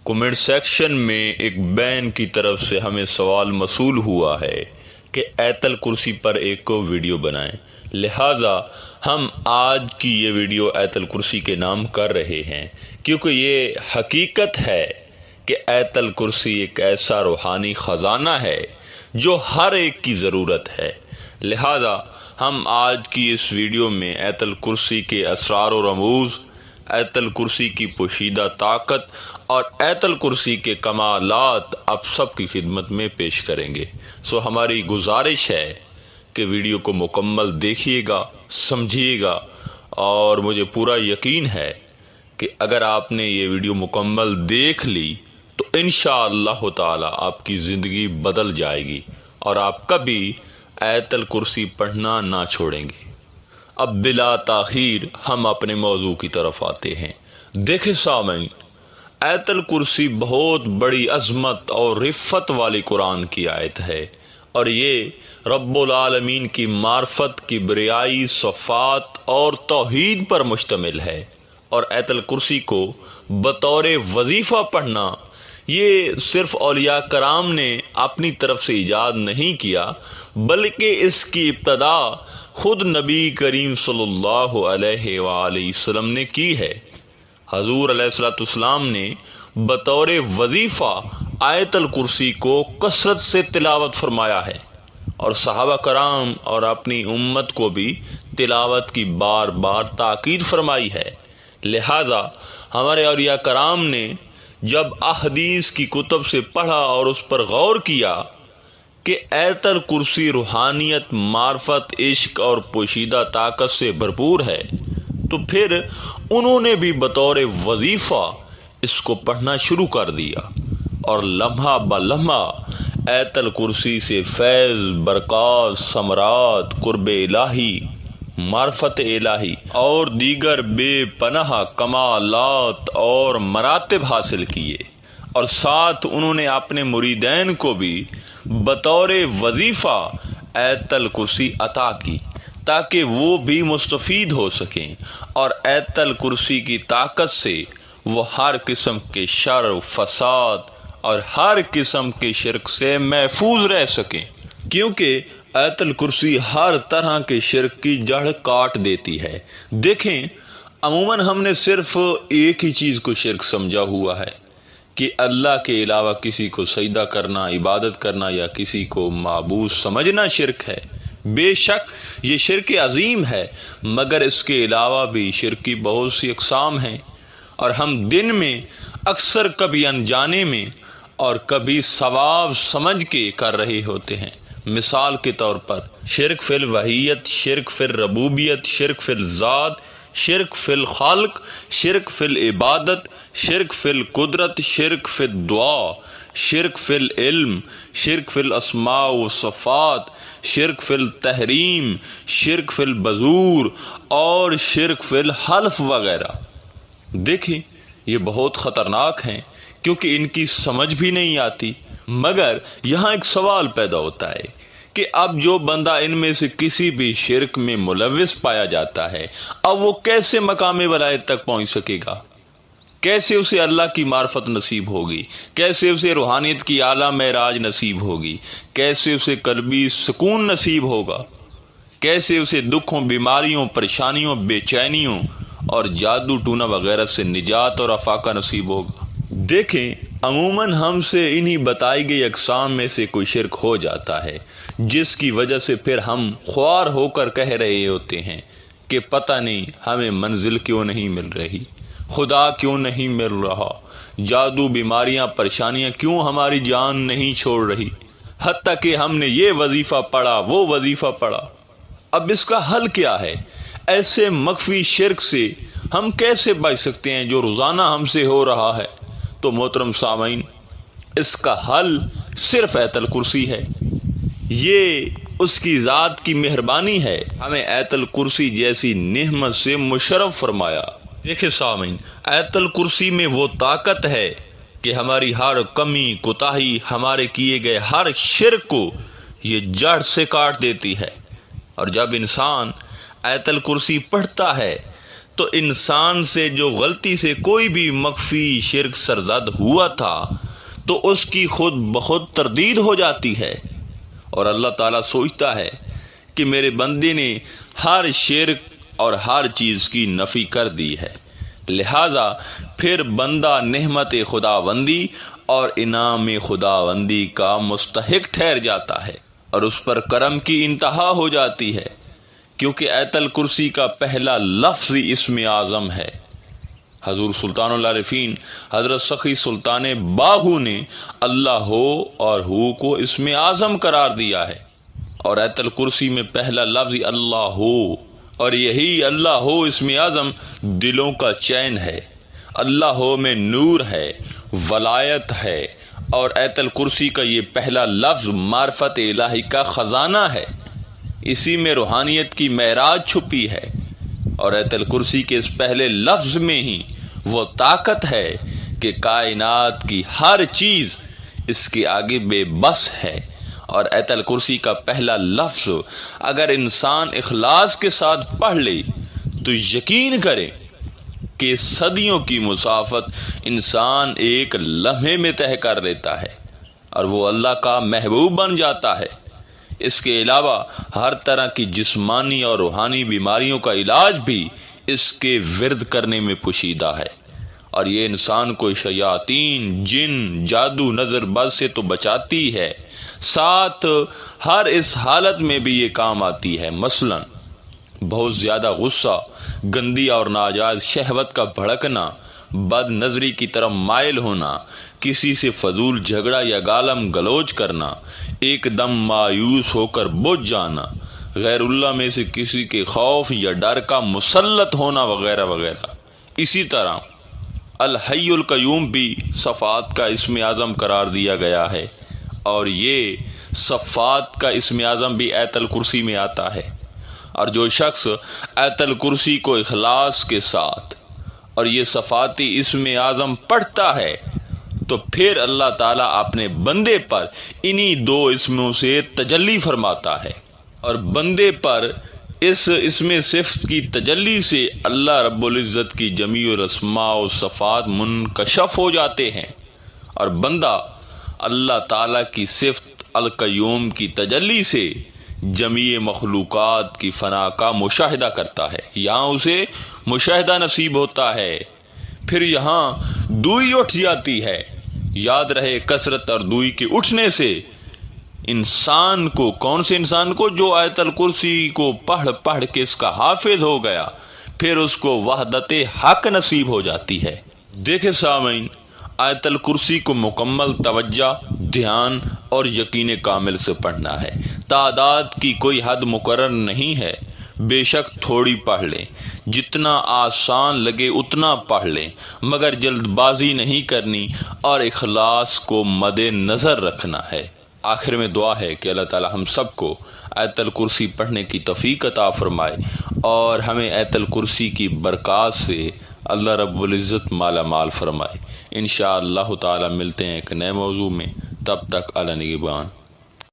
Comment section میں ایک بین کی طرف سے ہمیں سوال موصول ہوا ہے کہ آیت الکرسی پر ایک ویڈیو بنائیں، لہٰذا ہم آج کی یہ ویڈیو آیت الکرسی کے نام کر رہے ہیں، کیونکہ یہ حقیقت ہے کہ آیت الکرسی ایک ایسا روحانی خزانہ ہے جو ہر ایک کی ضرورت ہے۔ لہٰذا ہم آج کی اس ویڈیو میں آیت الکرسی کے اسرار و رموز، آیت الکرسی کی پوشیدہ طاقت اور آیت الکرسی کے کمالات آپ سب کی خدمت میں پیش کریں گے۔ سو ہماری گزارش ہے کہ ویڈیو کو مکمل دیکھیے گا، سمجھیے گا، اور مجھے پورا یقین ہے کہ اگر آپ نے یہ ویڈیو مکمل دیکھ لی تو انشاءاللہ تعالی آپ کی زندگی بدل جائے گی اور آپ کبھی آیت الکرسی پڑھنا نہ چھوڑیں گے۔ اب بلا تاخیر ہم اپنے موضوع کی طرف آتے ہیں۔ دیکھیں سامعین، آیت الکرسی بہت بڑی عظمت اور رفت والی قرآن کی آیت ہے، اور یہ رب العالمین کی معرفت، کبریائی، صفات اور توحید پر مشتمل ہے۔ اور آیت الکرسی کو بطور وظیفہ پڑھنا یہ صرف اولیاء کرام نے اپنی طرف سے ایجاد نہیں کیا، بلکہ اس کی ابتدا خود نبی کریم صلی اللہ علیہ وآلہ وسلم نے کی ہے۔ حضور علیہ السلام نے بطور وظیفہ آیت الکرسی کو کثرت سے تلاوت فرمایا ہے، اور صحابہ کرام اور اپنی امت کو بھی تلاوت کی بار بار تاکید فرمائی ہے۔ لہذا ہمارے اولیاء کرام نے جب احادیث کی کتب سے پڑھا اور اس پر غور کیا کہ آیت الکرسی روحانیت، معرفت، عشق اور پوشیدہ طاقت سے بھرپور ہے، تو پھر انہوں نے بھی بطور وظیفہ اس کو پڑھنا شروع کر دیا، اور لمحہ بلمحہ آیت الکرسی سے فیض، برکات، ثمرات، قرب الہی، معرفت الہی اور دیگر بے پناہ کمالات اور مراتب حاصل کیے، اور ساتھ انہوں نے اپنے مریدین کو بھی بطور وظیفہ آیت الکرسی عطا کی تاکہ وہ بھی مستفید ہو سکیں، اور آیت الکرسی کی طاقت سے وہ ہر قسم کے شر، فساد اور ہر قسم کے شرک سے محفوظ رہ سکیں، کیونکہ آیت الکرسی ہر طرح کے شرک کی جڑ کاٹ دیتی ہے۔ دیکھیں، عموماً ہم نے صرف ایک ہی چیز کو شرک سمجھا ہوا ہے کہ اللہ کے علاوہ کسی کو سجدہ کرنا، عبادت کرنا یا کسی کو معبود سمجھنا شرک ہے۔ بے شک یہ شرک عظیم ہے، مگر اس کے علاوہ بھی شرک کی بہت سی اقسام ہیں، اور ہم دن میں اکثر کبھی انجانے میں اور کبھی ثواب سمجھ کے کر رہے ہوتے ہیں۔ مثال کے طور پر شرک فی الوحیت، شرک فی الربوبیت، شرک فی الذات، شرک فی الخلق، شرک فی العبادت، شرک فی القدرت، شرک فی الدعا، شرک فی العلم، شرک فی الاسماء والصفات، شرک فی التحریم، شرک فی البذور اور شرک فی الحلف وغیرہ۔ دیکھیں، یہ بہت خطرناک ہیں کیونکہ ان کی سمجھ بھی نہیں آتی، مگر یہاں ایک سوال پیدا ہوتا ہے کہ اب جو بندہ ان میں سے کسی بھی شرک میں ملوث پایا جاتا ہے، اب وہ کیسے مقام ولایت تک پہنچ سکے گا؟ کیسے اسے اللہ کی معرفت نصیب ہوگی؟ کیسے اسے روحانیت کی اعلیٰ معراج نصیب ہوگی؟ کیسے اسے قلبی سکون نصیب ہوگا؟ کیسے اسے دکھوں، بیماریوں، پریشانیوں، بے چینیوں اور جادو ٹونا وغیرہ سے نجات اور افاقہ نصیب ہوگا؟ دیکھیں، عموماً ہم سے انہی بتائی گئی اقسام میں سے کوئی شرک ہو جاتا ہے، جس کی وجہ سے پھر ہم خوار ہو کر کہہ رہے ہوتے ہیں کہ پتہ نہیں ہمیں منزل کیوں نہیں مل رہی، خدا کیوں نہیں مل رہا، جادو، بیماریاں، پریشانیاں کیوں ہماری جان نہیں چھوڑ رہی، حتیٰ کہ ہم نے یہ وظیفہ پڑھا، وہ وظیفہ پڑھا۔ اب اس کا حل کیا ہے؟ ایسے مخفی شرک سے ہم کیسے بچ سکتے ہیں جو روزانہ ہم سے ہو رہا ہے؟ تو محترم سامعین، اس کا حل صرف آیت الکرسی ہے۔ یہ اس کی ذات کی مہربانی ہے، ہمیں آیت الکرسی جیسی نعمت سے مشرف فرمایا۔ دیکھیں سامعین، آیت الکرسی میں وہ طاقت ہے کہ ہماری ہر کمی، کوتاہی، ہمارے کیے گئے ہر شرک کو یہ جڑ سے کاٹ دیتی ہے، اور جب انسان آیت الکرسی پڑھتا ہے تو انسان سے جو غلطی سے کوئی بھی مخفی شرک سرزد ہوا تھا تو اس کی خود بخود تردید ہو جاتی ہے، اور اللہ تعالیٰ سوچتا ہے کہ میرے بندے نے ہر شرک اور ہر چیز کی نفی کر دی ہے، لہٰذا پھر بندہ نعمت خداوندی اور انعام خداوندی کا مستحق ٹھہر جاتا ہے، اور اس پر کرم کی انتہا ہو جاتی ہے، کیونکہ آیت الکرسی کا پہلا لفظ ہی اسم اعظم ہے۔ حضور سلطان العارفین حضرت سخی سلطان باہو نے اللہ ہو اور ہو کو اسم اعظم قرار دیا ہے، اور آیت الکرسی میں پہلا لفظ اللہ ہو، اور یہی اللہ ہو اسم اعظم دلوں کا چین ہے۔ اللہ ہو میں نور ہے، ولایت ہے، اور آیت الکرسی کا یہ پہلا لفظ معرفت الہی کا خزانہ ہے، اسی میں روحانیت کی معراج چھپی ہے، اور آیت الکرسی کے اس پہلے لفظ میں ہی وہ طاقت ہے کہ کائنات کی ہر چیز اس کے آگے بے بس ہے۔ اور آیت الکرسی کا پہلا لفظ اگر انسان اخلاص کے ساتھ پڑھ لے تو یقین کرے کہ صدیوں کی مسافت انسان ایک لمحے میں طے کر لیتا ہے، اور وہ اللہ کا محبوب بن جاتا ہے۔ اس کے علاوہ ہر طرح کی جسمانی اور روحانی بیماریوں کا علاج بھی اس کے ورد کرنے میں پوشیدہ ہے، اور یہ انسان کو شیاطین، جن، جادو، نظر بد سے تو بچاتی ہے، ساتھ ہر اس حالت میں بھی یہ کام آتی ہے۔ مثلا بہت زیادہ غصہ، گندی اور ناجائز شہوت کا بھڑکنا، بد نظری کی طرف مائل ہونا، کسی سے فضول جھگڑا یا گالم گلوچ کرنا، ایک دم مایوس ہو کر بجھ جانا، غیر اللہ میں سے کسی کے خوف یا ڈر کا مسلط ہونا، وغیرہ وغیرہ۔ اسی طرح الحی القیوم بھی صفات کا اسم اعظم قرار دیا گیا ہے، اور یہ صفات کا اسم اعظم بھی آیت الکرسی میں آتا ہے، اور جو شخص آیت الکرسی کو اخلاص کے ساتھ اور یہ صفاتی اسم اعظم پڑھتا ہے تو پھر اللہ تعالیٰ اپنے بندے پر انہی دو اسموں سے تجلی فرماتا ہے، اور بندے پر اس اسم صفت کی تجلی سے اللہ رب العزت کی جمیع الاسماء و صفات منکشف ہو جاتے ہیں، اور بندہ اللہ تعالیٰ کی صفت القیوم کی تجلی سے جمیع مخلوقات کی فنا کا مشاہدہ کرتا ہے، یہاں اسے مشاہدہ نصیب ہوتا ہے، پھر یہاں دوئی اٹھ جاتی ہے۔ یاد رہے کثرت اور دوئی کے اٹھنے سے انسان کو، کون سے انسان کو؟ جو آیت الکرسی کو پڑھ پڑھ کے اس کا حافظ ہو گیا، پھر اس کو وحدت حق نصیب ہو جاتی ہے۔ دیکھیں سامعین، آیت الکرسی کو مکمل توجہ، دھیان اور یقین کامل سے پڑھنا ہے۔ تعداد کی کوئی حد مقرر نہیں ہے، بے شک تھوڑی پڑھ لیں، جتنا آسان لگے اتنا پڑھ لیں، مگر جلد بازی نہیں کرنی اور اخلاص کو مد نظر رکھنا ہے۔ آخر میں دعا ہے کہ اللہ تعالی ہم سب کو آیت الکرسی پڑھنے کی توفیق عطا فرمائے، اور ہمیں آیت الکرسی کی برکات سے اللہ رب العزت مالا مال فرمائے۔ انشاءاللہ تعالی ملتے ہیں ایک نئے موضوع میں، تب تک علی نگہبان۔